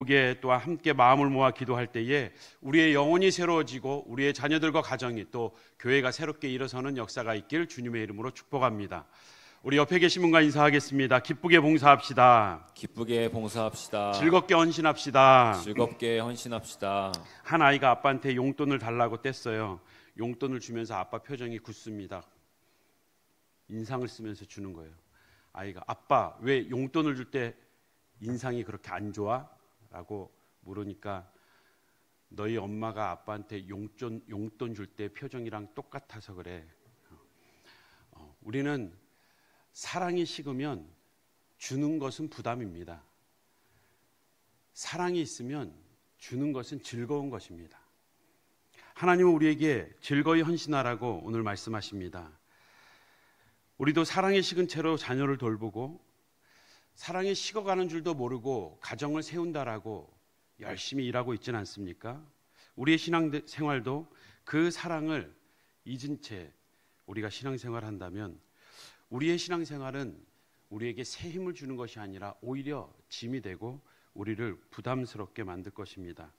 기쁘게 또한 함께 마음을 모아 기도할 때에 우리의 영혼이 새로워지고 우리의 자녀들과 가정이 또 교회가 새롭게 일어서는 역사가 있길 주님의 이름으로 축복합니다. 우리 옆에 계신 분과 인사하겠습니다. 기쁘게 봉사합시다. 기쁘게 봉사합시다. 즐겁게 헌신합시다. 즐겁게 헌신합시다. 한 아이가 아빠한테 용돈을 달라고 뗐어요. 용돈을 주면서 아빠 표정이 굳습니다. 인상을 쓰면서 주는 거예요. 아이가 아빠 왜 용돈을 줄 때 인상이 그렇게 안 좋아? 라고 물으니까 너희 엄마가 아빠한테 용돈 줄 때 표정이랑 똑같아서 그래. 우리는 사랑이 식으면 주는 것은 부담입니다. 사랑이 있으면 주는 것은 즐거운 것입니다. 하나님은 우리에게 즐거이 헌신하라고 오늘 말씀하십니다. 우리도 사랑이 식은 채로 자녀를 돌보고 사랑이 식어가는 줄도 모르고 가정을 세운다라고 열심히 일하고 있지는 않습니까? 우리의 신앙생활도 그 사랑을 잊은 채 우리가 신앙생활을 한다면 우리의 신앙생활은 우리에게 새 힘을 주는 것이 아니라 오히려 짐이 되고 우리를 부담스럽게 만들 것입니다.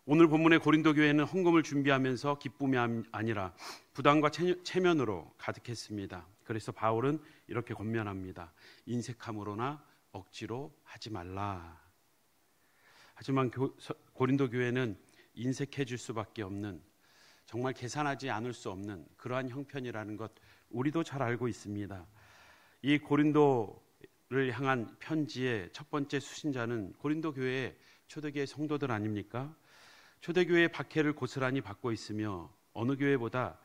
오늘 본문의 고린도 교회는 헌금을 준비하면서 기쁨이 아니라 부담과 체면으로 가득했습니다. 그래서 바울은 이렇게 권면합니다. 인색함으로나 억지로 하지 말라. 하지만 고린도 교회는 인색해질 수밖에 없는, 정말 계산하지 않을 수 없는 그러한 형편이라는 것 우리도 잘 알고 있습니다. 이 고린도를 향한 편지의 첫 번째 수신자는 고린도 교회의 초대교회 성도들 아닙니까? 초대교회의 박해를 고스란히 받고 있으며 어느 교회보다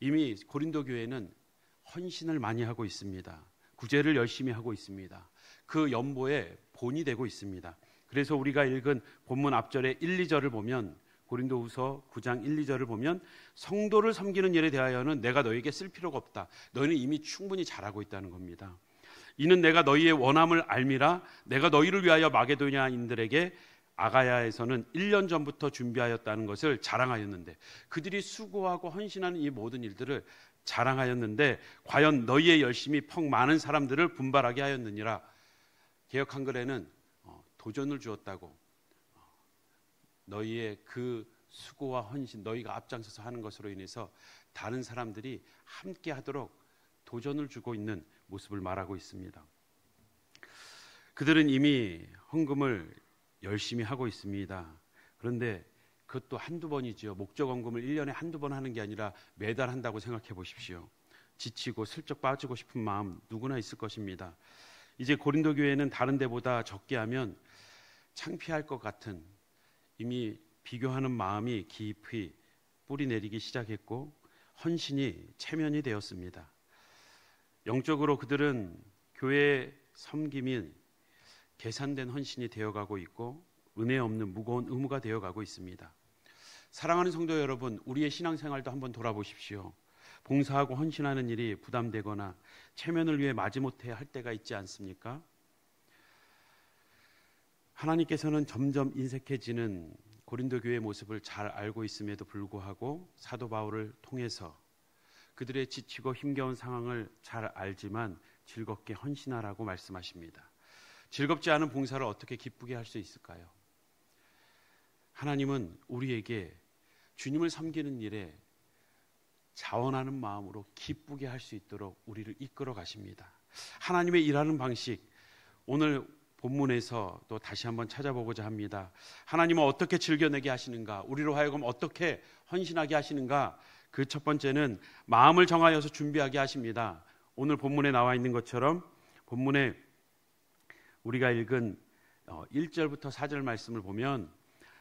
이미 고린도 교회는 헌신을 많이 하고 있습니다. 구제를 열심히 하고 있습니다. 그 연보의 본이 되고 있습니다. 그래서 우리가 읽은 본문 앞절의 1, 2절을 보면 고린도후서 9장 1, 2절을 보면 성도를 섬기는 일에 대하여는 내가 너에게 쓸 필요가 없다. 너희는 이미 충분히 잘하고 있다는 겁니다. 이는 내가 너희의 원함을 알미라. 내가 너희를 위하여 마게도냐인들에게 아가야에서는 1년 전부터 준비하였다는 것을 자랑하였는데, 그들이 수고하고 헌신하는 이 모든 일들을 자랑하였는데 과연 너희의 열심이 퍽 많은 사람들을 분발하게 하였느니라. 개역 한글에는 도전을 주었다고, 너희의 그 수고와 헌신, 너희가 앞장서서 하는 것으로 인해서 다른 사람들이 함께 하도록 도전을 주고 있는 모습을 말하고 있습니다. 그들은 이미 헌금을 열심히 하고 있습니다. 그런데 그것도 한두 번이죠. 목적 헌금을 1년에 한두 번 하는 게 아니라 매달 한다고 생각해 보십시오. 지치고 슬쩍 빠지고 싶은 마음 누구나 있을 것입니다. 이제 고린도 교회는 다른 데보다 적게 하면 창피할 것 같은, 이미 비교하는 마음이 깊이 뿌리 내리기 시작했고 헌신이 체면이 되었습니다. 영적으로 그들은 교회의 섬김이 계산된 헌신이 되어가고 있고 은혜 없는 무거운 의무가 되어가고 있습니다. 사랑하는 성도 여러분, 우리의 신앙생활도 한번 돌아보십시오. 봉사하고 헌신하는 일이 부담되거나 체면을 위해 마지못해 할 때가 있지 않습니까? 하나님께서는 점점 인색해지는 고린도 교회의 모습을 잘 알고 있음에도 불구하고 사도 바울을 통해서 그들의 지치고 힘겨운 상황을 잘 알지만 즐겁게 헌신하라고 말씀하십니다. 즐겁지 않은 봉사를 어떻게 기쁘게 할 수 있을까요? 하나님은 우리에게 주님을 섬기는 일에 자원하는 마음으로 기쁘게 할 수 있도록 우리를 이끌어 가십니다. 하나님의 일하는 방식, 오늘 본문에서 또 다시 한번 찾아보고자 합니다. 하나님은 어떻게 즐겨내게 하시는가? 우리로 하여금 어떻게 헌신하게 하시는가? 그 첫 번째는 마음을 정하여서 준비하게 하십니다. 오늘 본문에 나와 있는 것처럼 본문에 우리가 읽은 1절부터 4절 말씀을 보면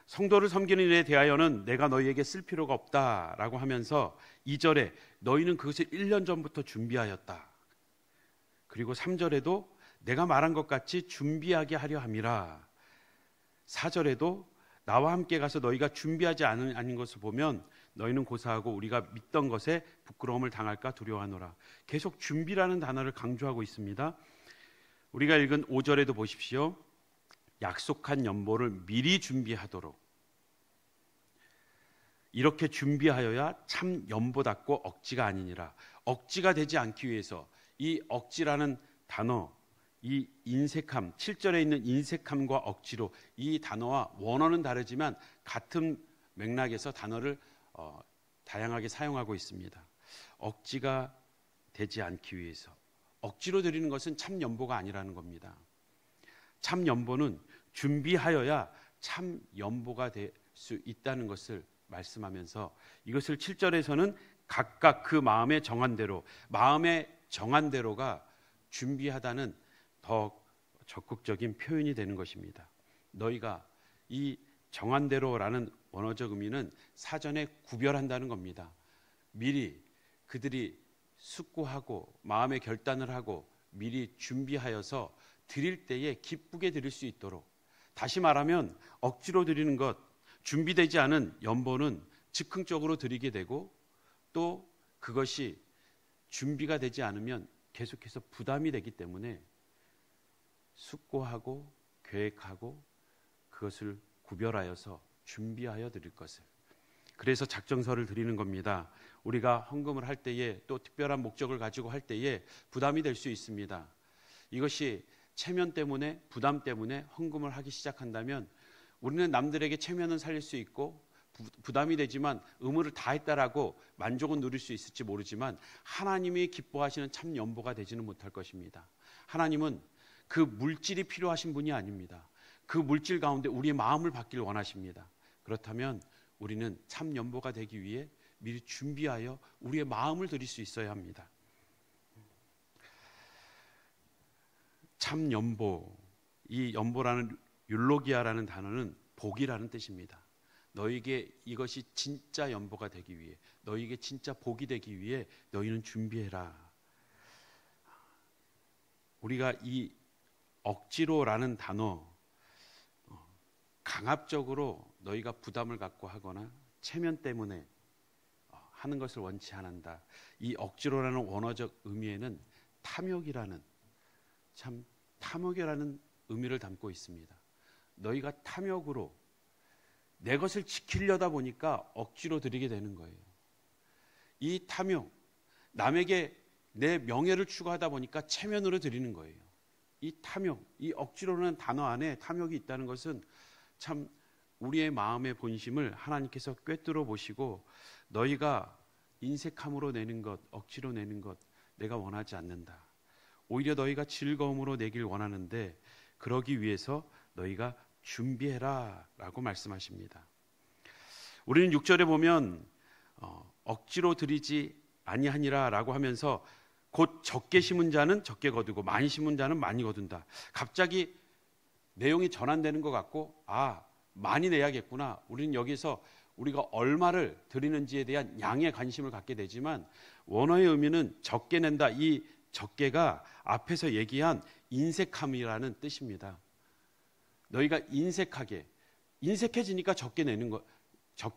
성도를 섬기는 일에 대하여는 내가 너희에게 쓸 필요가 없다라고 하면서 2절에 너희는 그것을 1년 전부터 준비하였다. 그리고 3절에도 내가 말한 것 같이 준비하게 하려 함이라. 4절에도 나와 함께 가서 너희가 준비하지 않은 것을 보면 너희는 고사하고 우리가 믿던 것에 부끄러움을 당할까 두려워하노라. 계속 준비라는 단어를 강조하고 있습니다. 우리가 읽은 5절에도 보십시오. 약속한 연보를 미리 준비하도록, 이렇게 준비하여야 참 연보답고 억지가 아니니라. 억지가 되지 않기 위해서 이 억지라는 단어, 이 인색함, 7절에 있는 인색함과 억지로, 이 단어와 원어는 다르지만 같은 맥락에서 단어를 다양하게 사용하고 있습니다. 억지가 되지 않기 위해서, 억지로 드리는 것은 참 연보가 아니라는 겁니다. 참 연보는 준비하여야 참 연보가 될 수 있다는 것을 말씀하면서, 이것을 7절에서는 각각 그 마음에 정한 대로, 마음에 정한 대로가 준비하다는 더 적극적인 표현이 되는 것입니다. 너희가, 이 정한 대로라는 원어적 의미는 사전에 구별한다는 겁니다. 미리 그들이 숙고하고 마음의 결단을 하고 미리 준비하여서 드릴 때에 기쁘게 드릴 수 있도록, 다시 말하면 억지로 드리는 것, 준비되지 않은 연보는 즉흥적으로 드리게 되고, 또 그것이 준비가 되지 않으면 계속해서 부담이 되기 때문에 숙고하고 계획하고 그것을 구별하여서 준비하여 드릴 것을, 그래서 작정서를 드리는 겁니다. 우리가 헌금을 할 때에, 또 특별한 목적을 가지고 할 때에 부담이 될 수 있습니다. 이것이 체면 때문에, 부담 때문에 헌금을 하기 시작한다면 우리는 남들에게 체면은 살릴 수 있고 부담이 되지만 의무를 다했다라고 만족은 누릴 수 있을지 모르지만 하나님이 기뻐하시는 참 연보가 되지는 못할 것입니다. 하나님은 그 물질이 필요하신 분이 아닙니다. 그 물질 가운데 우리의 마음을 받기를 원하십니다. 그렇다면 우리는 참 연보가 되기 위해 미리 준비하여 우리의 마음을 드릴 수 있어야 합니다. 참 연보, 이 연보라는 율로기아라는 단어는 복이라는 뜻입니다. 너에게 이것이 진짜 연보가 되기 위해, 너에게 진짜 복이 되기 위해 너희는 준비해라. 우리가 이 억지로라는 단어, 강압적으로 너희가 부담을 갖고 하거나 체면 때문에 하는 것을 원치 않는다. 이 억지로라는 원어적 의미에는 탐욕이라는, 참 탐욕이라는 의미를 담고 있습니다. 너희가 탐욕으로 내 것을 지키려다 보니까 억지로 드리게 되는 거예요. 이 탐욕, 남에게 내 명예를 추구하다 보니까 체면으로 드리는 거예요. 이 탐욕, 이 억지로라는 단어 안에 탐욕이 있다는 것은 참 우리의 마음의 본심을 하나님께서 꿰뚫어 보시고, 너희가 인색함으로 내는 것, 억지로 내는 것 내가 원하지 않는다. 오히려 너희가 즐거움으로 내길 원하는데 그러기 위해서 너희가 준비해라 라고 말씀하십니다. 우리는 6절에 보면 억지로 드리지 아니하니라 라고 하면서 곧 적게 심은 자는 적게 거두고 많이 심은 자는 많이 거둔다. 갑자기 내용이 전환되는 것 같고, 많이 내야겠구나. 우리는 여기서 우리가 얼마를 드리는지에 대한 양에 관심을 갖게 되지만 원어의 의미는 적게 낸다. 이 적게가 앞에서 얘기한 인색함이라는 뜻입니다. 너희가 인색해지니까 적게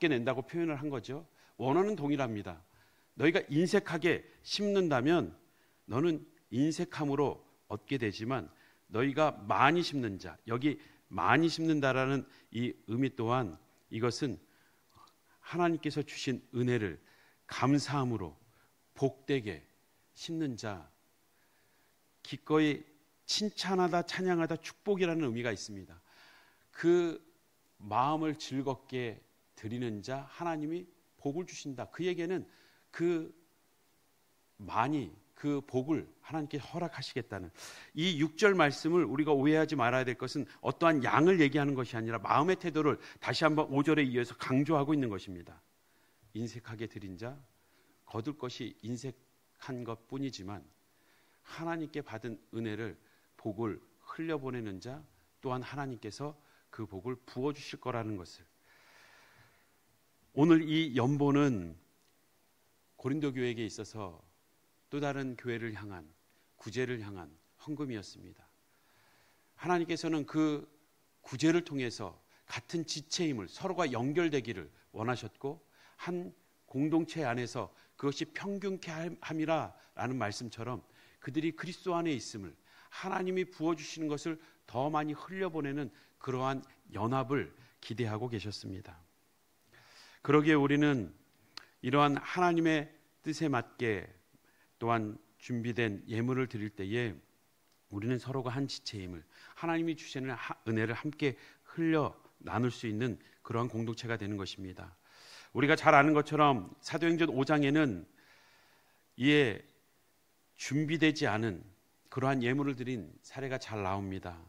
낸다고 표현을 한 거죠. 원어는 동일합니다. 너희가 인색하게 심는다면 너는 인색함으로 얻게 되지만, 너희가 많이 심는 자, 여기 많이 심는다라는 이 의미 또한, 이것은 하나님께서 주신 은혜를 감사함으로 복되게 심는 자, 기꺼이 칭찬하다, 찬양하다, 축복이라는 의미가 있습니다. 그 마음을 즐겁게 드리는 자 하나님이 복을 주신다. 그에게는 그 복을 하나님께 허락하시겠다는, 이 6절 말씀을 우리가 오해하지 말아야 될 것은 어떠한 양을 얘기하는 것이 아니라 마음의 태도를 다시 한번 5절에 이어서 강조하고 있는 것입니다. 인색하게 드린 자, 거둘 것이 인색한 것뿐이지만 하나님께 받은 은혜를, 복을 흘려보내는 자 또한 하나님께서 그 복을 부어주실 거라는 것을, 오늘 이 연보는 고린도 교회에게 있어서 또 다른 교회를 향한, 구제를 향한 헌금이었습니다. 하나님께서는 그 구제를 통해서 같은 지체임을, 서로가 연결되기를 원하셨고, 한 공동체 안에서 그것이 평균케 함이라 라는 말씀처럼 그들이 그리스도 안에 있음을, 하나님이 부어주시는 것을 더 많이 흘려보내는 그러한 연합을 기대하고 계셨습니다. 그러기에 우리는 이러한 하나님의 뜻에 맞게 또한 준비된 예물을 드릴 때에 우리는 서로가 한 지체임을, 하나님이 주시는 은혜를 함께 흘려 나눌 수 있는 그러한 공동체가 되는 것입니다. 우리가 잘 아는 것처럼 사도행전 5장에는 이에 준비되지 않은 그러한 예물을 드린 사례가 잘 나옵니다.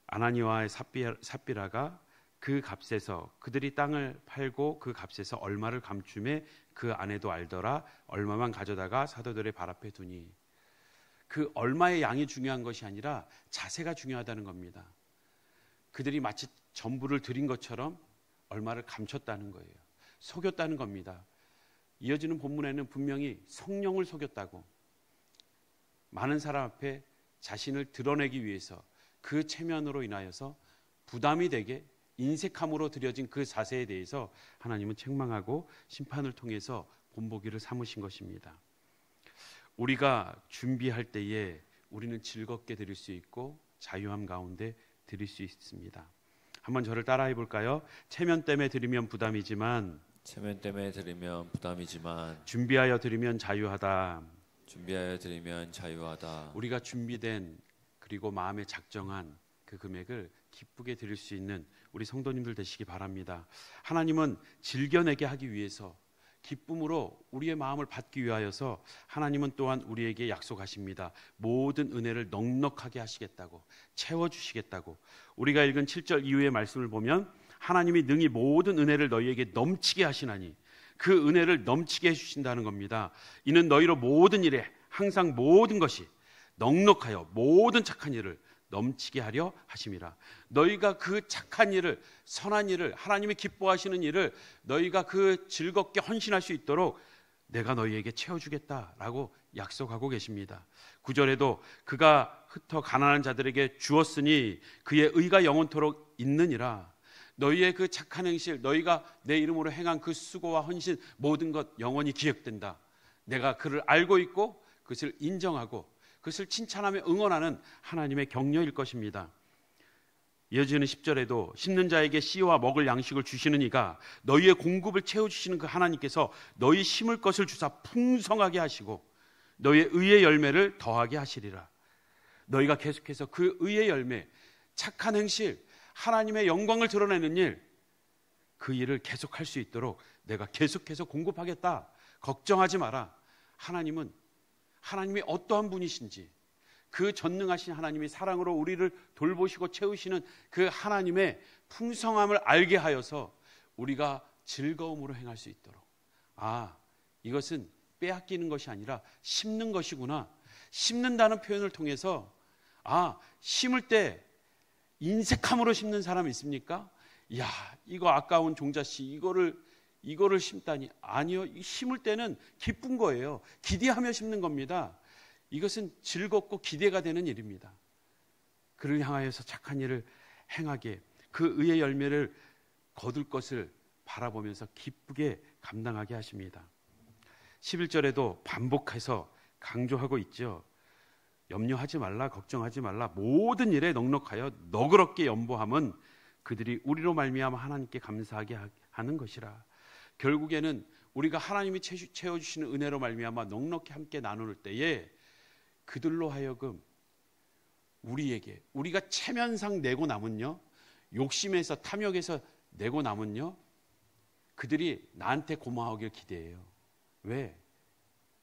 아나니아와 삽비라가 그 값에서, 그들이 땅을 팔고 그 값에서 얼마를 감춤해 그 아내도 알더라. 얼마만 가져다가 사도들의 발 앞에 두니. 그 얼마의 양이 중요한 것이 아니라 자세가 중요하다는 겁니다. 그들이 마치 전부를 드린 것처럼 얼마를 감췄다는 거예요. 속였다는 겁니다. 이어지는 본문에는 분명히 성령을 속였다고, 많은 사람 앞에 자신을 드러내기 위해서 그 체면으로 인하여서 부담이 되게 인색함으로 드려진 그 자세에 대해서 하나님은 책망하고 심판을 통해서 본보기를 삼으신 것입니다. 우리가 준비할 때에 우리는 즐겁게 드릴 수 있고 자유함 가운데 드릴 수 있습니다. 한번 저를 따라해 볼까요? 체면 때문에 드리면 부담이지만 준비하여 드리면 자유하다. 우리가 준비된 그리고 마음에 작정한 그 금액을 기쁘게 드릴 수 있는 우리 성도님들 되시기 바랍니다. 하나님은 즐겨내게 하기 위해서, 기쁨으로 우리의 마음을 받기 위하여서 하나님은 또한 우리에게 약속하십니다. 모든 은혜를 넉넉하게 하시겠다고, 채워주시겠다고. 우리가 읽은 7절 이후의 말씀을 보면 하나님이 능히 모든 은혜를 너희에게 넘치게 하시나니, 그 은혜를 넘치게 해주신다는 겁니다. 이는 너희로 모든 일에 항상 모든 것이 넉넉하여 모든 착한 일을 넘치게 하려 하심이라. 너희가 그 착한 일을, 선한 일을, 하나님이 기뻐하시는 일을 너희가 그 즐겁게 헌신할 수 있도록 내가 너희에게 채워주겠다라고 약속하고 계십니다. 9절에도 그가 흩어 가난한 자들에게 주었으니 그의 의가 영원토록 있느니라. 너희의 그 착한 행실, 너희가 내 이름으로 행한 그 수고와 헌신, 모든 것 영원히 기억된다. 내가 그를 알고 있고 그것을 인정하고 그것을 칭찬하며 응원하는 하나님의 격려일 것입니다. 이어지는 10절에도 심는 자에게 씨와 먹을 양식을 주시는 이가 너희의 공급을 채워주시는 그 하나님께서 너희 심을 것을 주사 풍성하게 하시고 너희의 의의 열매를 더하게 하시리라. 너희가 계속해서 그 의의 열매, 착한 행실, 하나님의 영광을 드러내는 일, 그 일을 계속할 수 있도록 내가 계속해서 공급하겠다. 걱정하지 마라. 하나님이 어떠한 분이신지, 그 전능하신 하나님이 사랑으로 우리를 돌보시고 채우시는 그 하나님의 풍성함을 알게 하여서 우리가 즐거움으로 행할 수 있도록, 이것은 빼앗기는 것이 아니라 심는 것이구나. 심는다는 표현을 통해서 심을 때 인색함으로 심는 사람이 있습니까? 이거 아까운 종자씨 이거를 심다니. 아니요, 심을 때는 기쁜 거예요. 기대하며 심는 겁니다. 이것은 즐겁고 기대가 되는 일입니다. 그를 향하여서 착한 일을 행하게, 그 의의 열매를 거둘 것을 바라보면서 기쁘게 감당하게 하십니다. 11절에도 반복해서 강조하고 있죠. 염려하지 말라, 걱정하지 말라, 모든 일에 넉넉하여 너그럽게 연보함은 그들이 우리로 말미암아 하나님께 감사하게 하는 것이라. 결국에는 우리가 하나님이 채워주시는 은혜로 말미암아 넉넉히 함께 나눌 때에 그들로 하여금 우리가 체면상 내고 남은요, 욕심에서 탐욕에서 내고 남은요, 그들이 나한테 고마워하길 기대해요. 왜?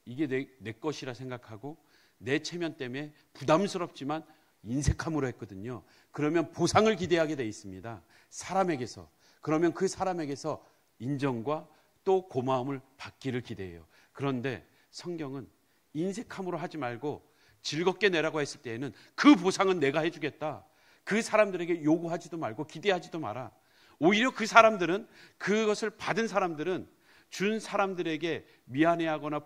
이게 내 것이라 생각하고 내 체면 때문에 부담스럽지만 인색함으로 했거든요. 그러면 보상을 기대하게 돼 있습니다. 사람에게서. 그러면 그 사람에게서 인정과 또 고마움을 받기를 기대해요. 그런데 성경은 인색함으로 하지 말고 즐겁게 내라고 했을 때에는 그 보상은 내가 해주겠다. 그 사람들에게 요구하지도 말고 기대하지도 마라. 오히려 그 사람들은, 그것을 받은 사람들은 준 사람들에게 미안해하거나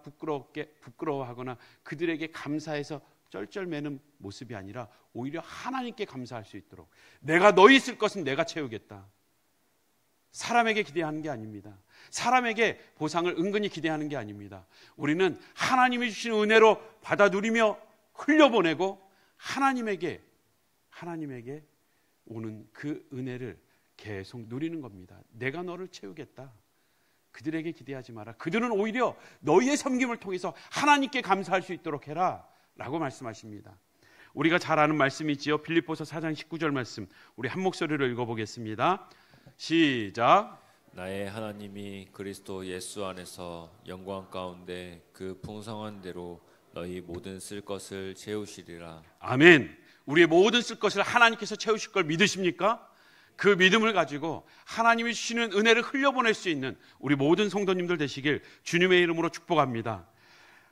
부끄러워하거나 그들에게 감사해서 쩔쩔매는 모습이 아니라 오히려 하나님께 감사할 수 있도록, 내가 너희 쓸 것은 내가 채우겠다. 사람에게 기대하는 게 아닙니다. 사람에게 보상을 은근히 기대하는 게 아닙니다. 우리는 하나님이 주신 은혜로 받아 누리며 흘려보내고 하나님에게 오는 그 은혜를 계속 누리는 겁니다. 내가 너를 채우겠다. 그들에게 기대하지 마라. 그들은 오히려 너희의 섬김을 통해서 하나님께 감사할 수 있도록 해라 라고 말씀하십니다. 우리가 잘 아는 말씀이 있지요. 빌립보서 4장 19절 말씀, 우리 한 목소리로 읽어보겠습니다. 시작. 나의 하나님이 그리스도 예수 안에서 영광 가운데 그 풍성한 대로 너희 모든 쓸 것을 채우시리라. 아멘. 우리의 모든 쓸 것을 하나님께서 채우실 걸 믿으십니까? 그 믿음을 가지고 하나님이 주시는 은혜를 흘려보낼 수 있는 우리 모든 성도님들 되시길 주님의 이름으로 축복합니다.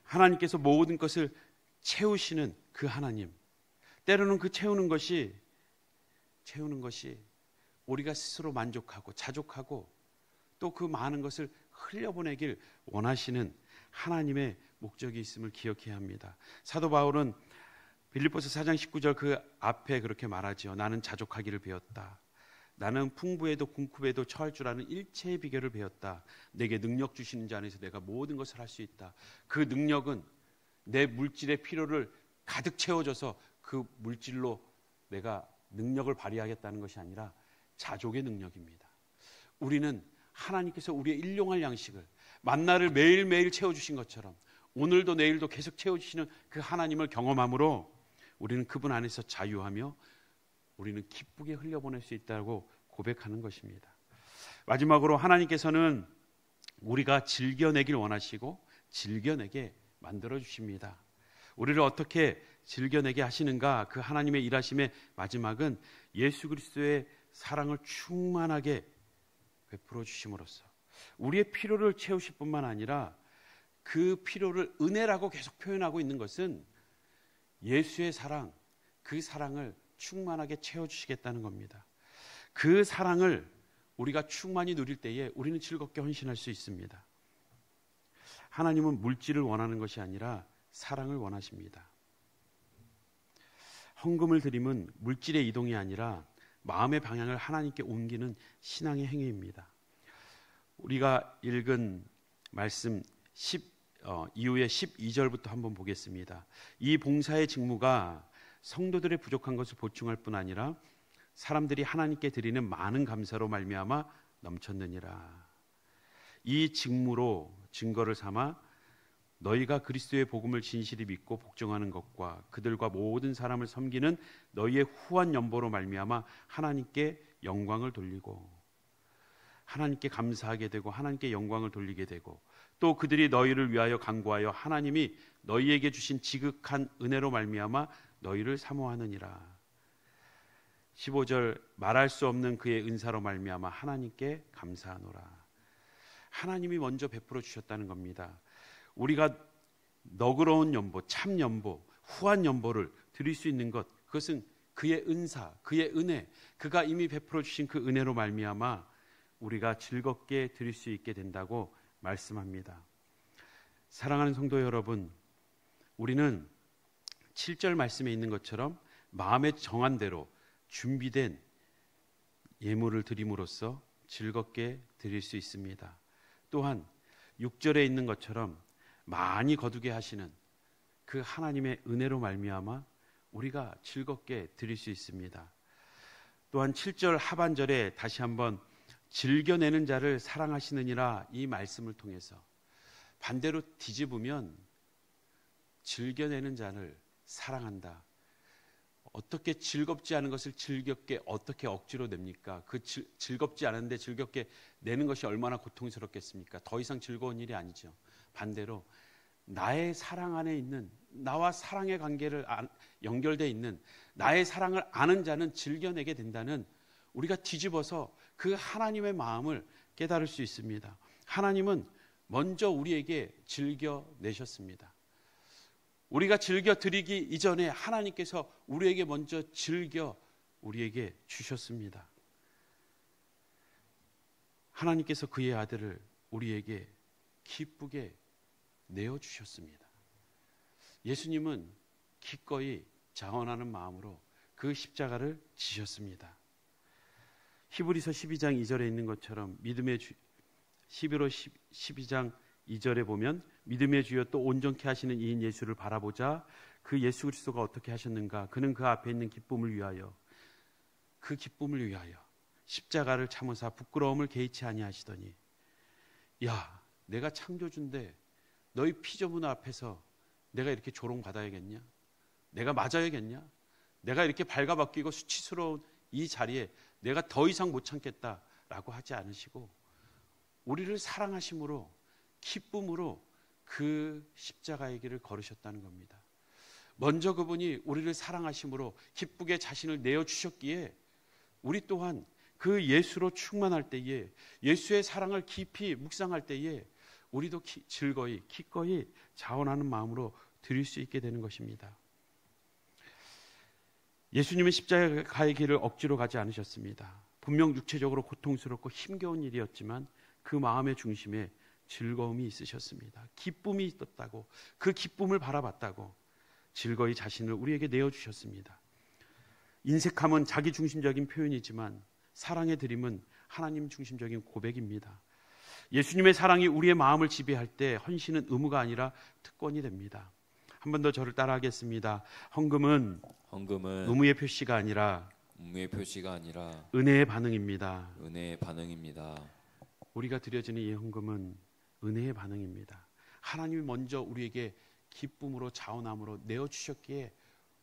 하나님께서 모든 것을 채우시는 그 하나님, 때로는 그 채우는 것이 우리가 스스로 만족하고 자족하고 또 그 많은 것을 흘려보내길 원하시는 하나님의 목적이 있음을 기억해야 합니다. 사도 바울은 빌립보서 4장 19절 그 앞에 그렇게 말하지요. 나는 자족하기를 배웠다. 나는 풍부에도 궁핍에도 처할 줄 아는 일체의 비결을 배웠다. 내게 능력 주시는 자 안에서 내가 모든 것을 할 수 있다. 그 능력은 내 물질의 필요를 가득 채워줘서 그 물질로 내가 능력을 발휘하겠다는 것이 아니라 자족의 능력입니다. 우리는 하나님께서 우리의 일용할 양식을 만나를 매일매일 채워주신 것처럼 오늘도 내일도 계속 채워주시는 그 하나님을 경험함으로 우리는 그분 안에서 자유하며 우리는 기쁘게 흘려보낼 수 있다고 고백하는 것입니다. 마지막으로 하나님께서는 우리가 즐겨내길 원하시고 즐겨내게 만들어주십니다. 우리를 어떻게 즐겨내게 하시는가? 그 하나님의 일하심의 마지막은 예수 그리스도의 사랑을 충만하게 베풀어 주심으로써 우리의 필요를 채우실 뿐만 아니라 그 필요를 은혜라고 계속 표현하고 있는 것은 예수의 사랑, 그 사랑을 충만하게 채워주시겠다는 겁니다. 그 사랑을 우리가 충만히 누릴 때에 우리는 즐겁게 헌신할 수 있습니다. 하나님은 물질을 원하는 것이 아니라 사랑을 원하십니다. 헌금을 드림은 물질의 이동이 아니라 마음의 방향을 하나님께 옮기는 신앙의 행위입니다. 우리가 읽은 말씀 이후에 12절부터 한번 보겠습니다. 이 봉사의 직무가 성도들의 부족한 것을 보충할 뿐 아니라 사람들이 하나님께 드리는 많은 감사로 말미암아 넘쳤느니라. 이 직무로 증거를 삼아 너희가 그리스도의 복음을 진실히 믿고 복종하는 것과 그들과 모든 사람을 섬기는 너희의 후한 연보로 말미암아 하나님께 영광을 돌리고 하나님께 감사하게 되고 하나님께 영광을 돌리게 되고 또 그들이 너희를 위하여 간구하여 하나님이 너희에게 주신 지극한 은혜로 말미암아 너희를 사모하느니라. 15절 말할 수 없는 그의 은사로 말미암아 하나님께 감사하노라. 하나님이 먼저 베풀어 주셨다는 겁니다. 우리가 너그러운 연보, 참 연보, 후한 연보를 드릴 수 있는 것, 그것은 그의 은사, 그의 은혜, 그가 이미 베풀어 주신 그 은혜로 말미암아 우리가 즐겁게 드릴 수 있게 된다고 말씀합니다. 사랑하는 성도 여러분, 우리는 7절 말씀에 있는 것처럼 마음에 정한 대로 준비된 예물을 드림으로써 즐겁게 드릴 수 있습니다. 또한 6절에 있는 것처럼 많이 거두게 하시는 그 하나님의 은혜로 말미암아 우리가 즐겁게 드릴 수 있습니다. 또한 7절 하반절에 다시 한번 즐겨내는 자를 사랑하시느니라 이 말씀을 통해서 반대로 뒤집으면 즐겨내는 자를 사랑한다. 어떻게 즐겁지 않은 것을 즐겁게 어떻게 억지로 냅니까? 그 즐겁지 않은데 즐겁게 내는 것이 얼마나 고통스럽겠습니까? 더 이상 즐거운 일이 아니죠. 반대로 나의 사랑 안에 있는 나와 사랑의 관계를 연결되어 있는 나의 사랑을 아는 자는 즐겨내게 된다는 우리가 뒤집어서 그 하나님의 마음을 깨달을 수 있습니다. 하나님은 먼저 우리에게 즐겨내셨습니다. 우리가 즐겨 드리기 이전에 하나님께서 우리에게 먼저 즐겨 우리에게 주셨습니다. 하나님께서 그의 아들을 우리에게 기쁘게 내어주셨습니다. 예수님은 기꺼이 자원하는 마음으로 그 십자가를 지셨습니다. 히브리서 12장 2절에 있는 것처럼 12장 2절에 보면 믿음의 주여 또 온전케 하시는 이인 예수를 바라보자. 그 예수 그리스도가 어떻게 하셨는가? 그는 그 앞에 있는 기쁨을 위하여 그 기쁨을 위하여 십자가를 참으사 부끄러움을 개의치 아니하시더니 야 내가 창조주인데 너희 피조물 앞에서 내가 이렇게 조롱받아야겠냐? 내가 맞아야겠냐? 내가 이렇게 발가벗기고 수치스러운 이 자리에 내가 더 이상 못 참겠다라고 하지 않으시고 우리를 사랑하심으로 기쁨으로 그 십자가의 길을 걸으셨다는 겁니다. 먼저 그분이 우리를 사랑하심으로 기쁘게 자신을 내어주셨기에 우리 또한 그 예수로 충만할 때에, 예수의 사랑을 깊이 묵상할 때에 우리도 즐거이 기꺼이 자원하는 마음으로 드릴 수 있게 되는 것입니다. 예수님은 십자가의 길을 억지로 가지 않으셨습니다. 분명 육체적으로 고통스럽고 힘겨운 일이었지만 그 마음의 중심에 즐거움이 있으셨습니다. 기쁨이 있었다고, 그 기쁨을 바라봤다고 즐거이 자신을 우리에게 내어주셨습니다. 인색함은 자기 중심적인 표현이지만 사랑의 드림은 하나님 중심적인 고백입니다. 예수님의 사랑이 우리의 마음을 지배할 때 헌신은 의무가 아니라 특권이 됩니다. 한 번 더 저를 따라하겠습니다. 헌금은 의무의 표시가 아니라 은혜의 반응입니다. 우리가 드려지는 이 헌금은 은혜의 반응입니다. 하나님이 먼저 우리에게 기쁨으로 자원함으로 내어주셨기에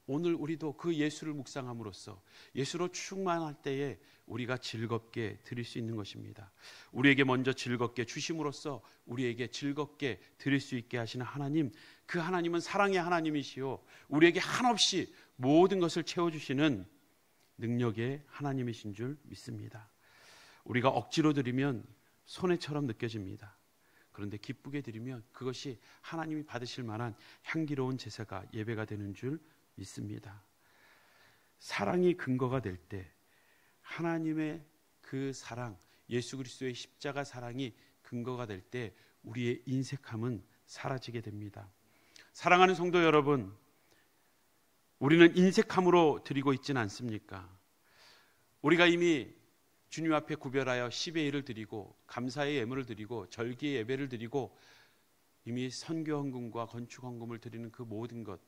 오늘 우리도 그 예수를 묵상함으로써 예수로 충만할 때에 우리가 즐겁게 드릴 수 있는 것입니다. 우리에게 먼저 즐겁게 주심으로써 우리에게 즐겁게 드릴 수 있게 하시는 하나님, 그 하나님은 사랑의 하나님이시요 우리에게 한없이 모든 것을 채워주시는 능력의 하나님이신 줄 믿습니다. 우리가 억지로 드리면 손해처럼 느껴집니다. 그런데 기쁘게 드리면 그것이 하나님이 받으실 만한 향기로운 제사가 예배가 되는 줄 믿습니다. 사랑이 근거가 될 때 하나님의 그 사랑, 예수 그리스도의 십자가 사랑이 근거가 될 때 우리의 인색함은 사라지게 됩니다. 사랑하는 성도 여러분, 우리는 인색함으로 드리고 있지는 않습니까? 우리가 이미 주님 앞에 구별하여 10의 1을 드리고 감사의 예물을 드리고 절기의 예배를 드리고 이미 선교 헌금과 건축 헌금을 드리는 그 모든 것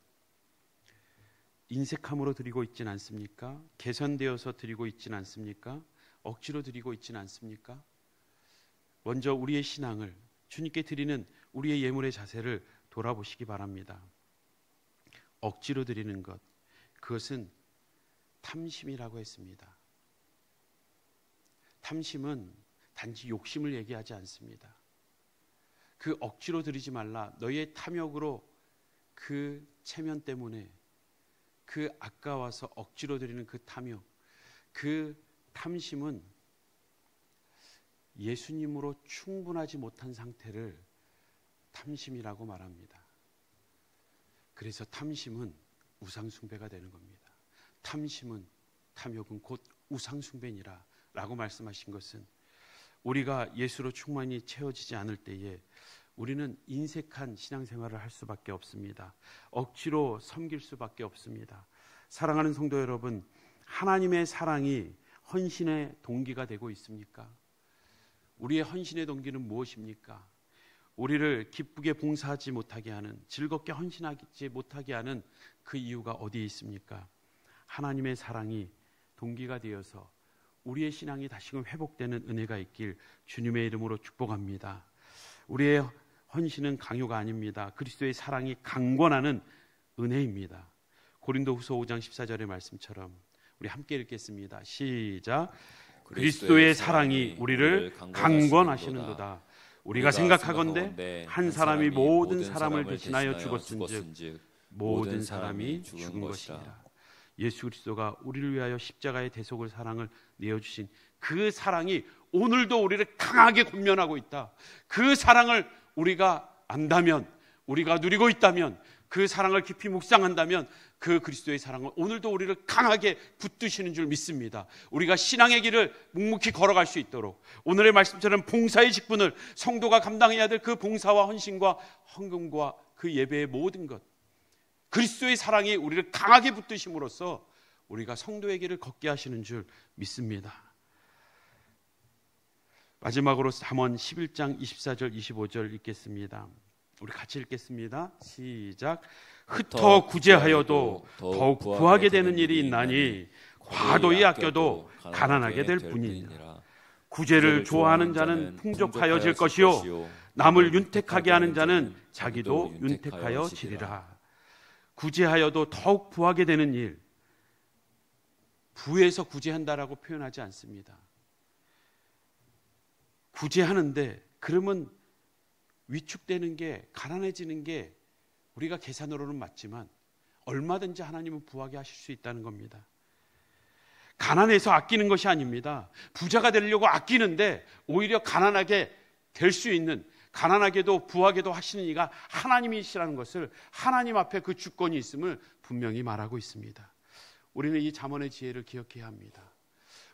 인색함으로 드리고 있지는 않습니까? 개선되어서 드리고 있지는 않습니까? 억지로 드리고 있지는 않습니까? 먼저 우리의 신앙을 주님께 드리는 우리의 예물의 자세를 돌아보시기 바랍니다. 억지로 드리는 것, 그것은 탐심이라고 했습니다. 탐심은 단지 욕심을 얘기하지 않습니다. 그 억지로 드리지 말라. 너희의 탐욕으로 그 체면 때문에 그 아까워서 억지로 드리는 그 탐욕, 그 탐심은 예수님으로 충분하지 못한 상태를 탐심이라고 말합니다. 그래서 탐심은 우상숭배가 되는 겁니다. 탐욕은 곧 우상숭배니라 라고 말씀하신 것은 우리가 예수로 충만히 채워지지 않을 때에 우리는 인색한 신앙생활을 할 수밖에 없습니다. 억지로 섬길 수밖에 없습니다. 사랑하는 성도 여러분, 하나님의 사랑이 헌신의 동기가 되고 있습니까? 우리의 헌신의 동기는 무엇입니까? 우리를 기쁘게 봉사하지 못하게 하는, 즐겁게 헌신하지 못하게 하는 그 이유가 어디에 있습니까? 하나님의 사랑이 동기가 되어서 우리의 신앙이 다시금 회복되는 은혜가 있길 주님의 이름으로 축복합니다. 우리의 헌신은 강요가 아닙니다. 그리스도의 사랑이 강권하는 은혜입니다. 고린도후서 5장 14절의 말씀처럼 우리 함께 읽겠습니다. 시작. 그리스도의 사랑이 우리를 강권하시는도다. 우리가 생각하건대 한 사람이 모든 사람을 대신하여 죽었은즉 모든 사람이 죽은 것이니라. 예수 그리스도가 우리를 위하여 십자가의 대속을 사랑을 내어주신 그 사랑이 오늘도 우리를 강하게 권면하고 있다. 그 사랑을 우리가 안다면, 우리가 누리고 있다면, 그 사랑을 깊이 묵상한다면 그 그리스도의 사랑은 오늘도 우리를 강하게 붙드시는 줄 믿습니다. 우리가 신앙의 길을 묵묵히 걸어갈 수 있도록 오늘의 말씀처럼 봉사의 직분을 성도가 감당해야 될 그 봉사와 헌신과 헌금과 그 예배의 모든 것, 그리스도의 사랑이 우리를 강하게 붙드심으로써 우리가 성도의 길을 걷게 하시는 줄 믿습니다. 마지막으로 잠언 11장 24절 25절 읽겠습니다. 우리 같이 읽겠습니다. 시작. 흩어 구제하여도 더욱 구하게 되는 일이 있나니 과도히 아껴도 가난하게 될 뿐이니라. 구제를 좋아하는 자는 풍족하여질 것이요 남을 윤택하게 하는 자는 자기도 윤택하여 지리라. 구제하여도 더욱 구하게 되는 일, 부에서 구제한다라고 표현하지 않습니다. 구제하는데 그러면 위축되는 게, 가난해지는 게 우리가 계산으로는 맞지만 얼마든지 하나님은 부하게 하실 수 있다는 겁니다. 가난해서 아끼는 것이 아닙니다. 부자가 되려고 아끼는데 오히려 가난하게 될 수 있는, 가난하게도 부하게도 하시는 이가 하나님이시라는 것을, 하나님 앞에 그 주권이 있음을 분명히 말하고 있습니다. 우리는 이 잠언의 지혜를 기억해야 합니다.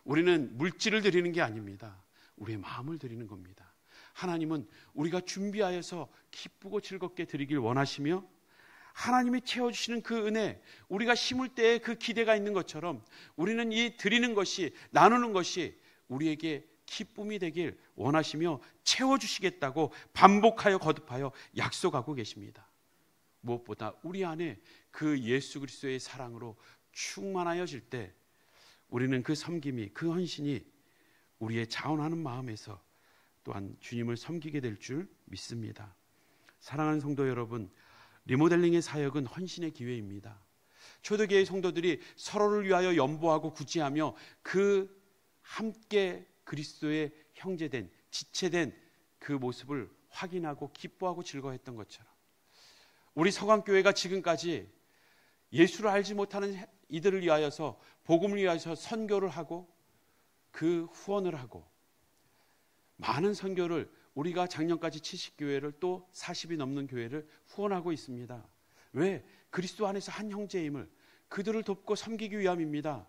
우리는 물질을 드리는 게 아닙니다. 우리의 마음을 드리는 겁니다. 하나님은 우리가 준비하여서 기쁘고 즐겁게 드리길 원하시며, 하나님이 채워주시는 그 은혜, 우리가 심을 때에 그 기대가 있는 것처럼 우리는 이 드리는 것이, 나누는 것이 우리에게 기쁨이 되길 원하시며 채워주시겠다고 반복하여 거듭하여 약속하고 계십니다. 무엇보다 우리 안에 그 예수 그리스도의 사랑으로 충만하여질 때 우리는 그 섬김이, 그 헌신이 우리의 자원하는 마음에서 또한 주님을 섬기게 될 줄 믿습니다. 사랑하는 성도 여러분, 리모델링의 사역은 헌신의 기회입니다. 초대교회 성도들이 서로를 위하여 연보하고 구제하며 그 함께 그리스도의 형제된, 지체된 그 모습을 확인하고 기뻐하고 즐거워했던 것처럼, 우리 서강교회가 지금까지 예수를 알지 못하는 이들을 위하여서, 복음을 위하여서 선교를 하고 그 후원을 하고, 많은 선교를, 우리가 작년까지 70교회를 또 40이 넘는 교회를 후원하고 있습니다. 왜? 그리스도 안에서 한 형제임을, 그들을 돕고 섬기기 위함입니다.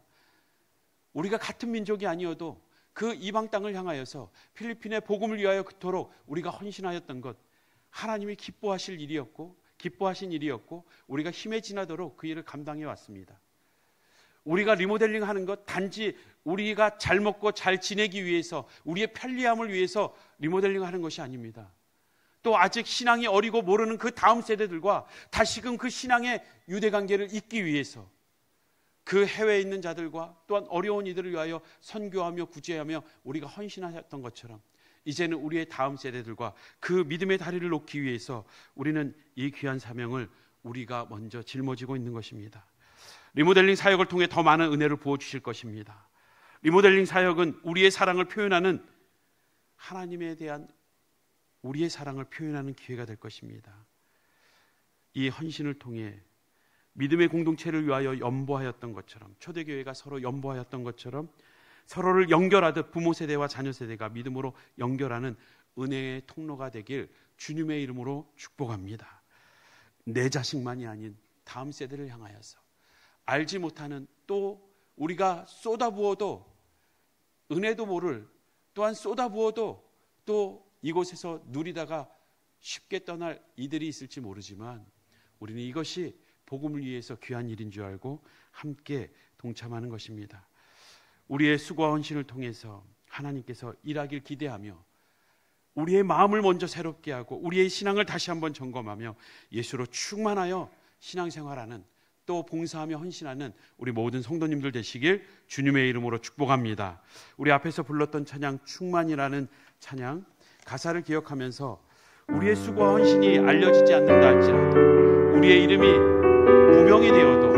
우리가 같은 민족이 아니어도 그 이방 땅을 향하여서 필리핀의 복음을 위하여 그토록 우리가 헌신하였던 것, 하나님이 기뻐하실 일이었고, 기뻐하신 일이었고, 우리가 힘에 지나도록 그 일을 감당해 왔습니다. 우리가 리모델링 하는 것 단지 우리가 잘 먹고 잘 지내기 위해서, 우리의 편리함을 위해서 리모델링 하는 것이 아닙니다. 또 아직 신앙이 어리고 모르는 그 다음 세대들과 다시금 그 신앙의 유대관계를 잇기 위해서 그 해외에 있는 자들과 또한 어려운 이들을 위하여 선교하며 구제하며 우리가 헌신하셨던 것처럼, 이제는 우리의 다음 세대들과 그 믿음의 다리를 놓기 위해서 우리는 이 귀한 사명을 우리가 먼저 짊어지고 있는 것입니다. 리모델링 사역을 통해 더 많은 은혜를 부어주실 것입니다. 리모델링 사역은 우리의 사랑을 표현하는, 하나님에 대한 우리의 사랑을 표현하는 기회가 될 것입니다. 이 헌신을 통해 믿음의 공동체를 위하여 연보하였던 것처럼, 초대교회가 서로 연보하였던 것처럼 서로를 연결하듯 부모 세대와 자녀 세대가 믿음으로 연결하는 은혜의 통로가 되길 주님의 이름으로 축복합니다. 내 자식만이 아닌 다음 세대를 향하여서, 알지 못하는, 또 우리가 쏟아부어도 은혜도 모를, 또한 쏟아부어도 또 이곳에서 누리다가 쉽게 떠날 이들이 있을지 모르지만, 우리는 이것이 복음을 위해서 귀한 일인 줄 알고 함께 동참하는 것입니다. 우리의 수고와 헌신을 통해서 하나님께서 일하길 기대하며, 우리의 마음을 먼저 새롭게 하고 우리의 신앙을 다시 한번 점검하며 예수로 충만하여 신앙생활하는, 또 봉사하며 헌신하는 우리 모든 성도님들 되시길 주님의 이름으로 축복합니다. 우리 앞에서 불렀던 찬양, 충만이라는 찬양, 가사를 기억하면서 우리의 수고와 헌신이 알려지지 않는다 할지라도, 우리의 이름이 무명이 되어도